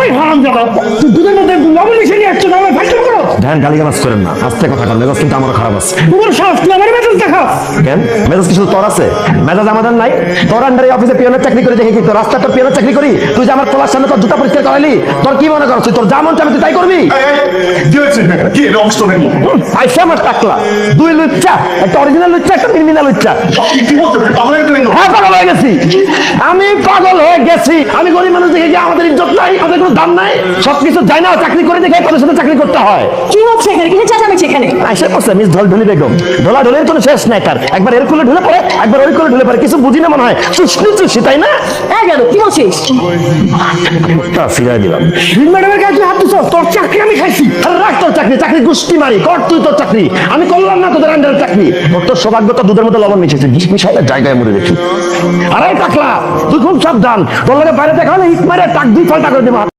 ওই হারামজাদা, তুই দুধের মধ্যে লবণ মিশিয়ে নিয়ে আসছো, আমার ফাইট করো। ধ্যান গালিগালাজ করেন না, আস্তে কথা বলেন, মেজাজ কিন্তু আমারও খারাপ আছে। তোমার সাহস, তুই আমার মেজাজ দেখাও। কেন মেজাজ কিছু তোর আছে? মেজাজ আমাদের নাই? তোর আন্ডারে অফিসে পিয়নের চাকরি করে দেখি কি তোর রাস্তাটা পিয়নের চাকরি করি? তুই যে আমার খোলার সামনে তোর জুতা পরিষ্কার করাইলি, তোর কি মনে করছিস তোর যা মন চাবে তুই তাই করবি? কি অবস্থা নাকি? আইসা আমার টাকলা, দুই লুচ্চা, একটা অরিজিনাল লুচ্চা, একটা ক্রিমিনাল লুচ্চা। হ্যাঁ পাগল হয়ে গেছি, আমি পাগল হয়ে গেছি। আমি গরিব মানুষ দেখে গিয়ে আমাদের ইজ্জত নাই, আমাদের কোনো দাম নাই, সবকিছু যাই না চাকরি করে দেখে তোদের সাথে চাকরি করতে হয়। কি হচ্ছে এখানে? কি চেঁচামেচি এখানে? আইসা করছে মিস ঢলি বেগম, ঢোলা ঢোলের কোনো শেষ নাই তার। একবার এর কোলে ঢুলে পড়ে, একবার ওই কোলে ঢুলে পড়ে, কিছু বুঝি না মনে হয়, চুষি তাই না? হ্যাঁ গেল, কি বলছিস? তা ফিরাই দিলাম। ম্যাডামের কাছে তুই হাত দিছো, তোর চাকরি আমি খাইছি। আরে রাখ তোর চাকরি, চাকরি গুষ্টি মারি, কর তুই তোর চাকরি, আমি করলাম না তোদের আন্ডারে চাকরি। তোর সৌভাগ্য তো দুধের মধ্যে লবণ মিশেছে, মিশাইলে জায়গায় মরে দেখি। আরে টাকলা তুই খুব সাবধান, তোর লাগে বাইরে দেখা হলে ইট মারে টাক দুই ফাল্টা করে দেবো।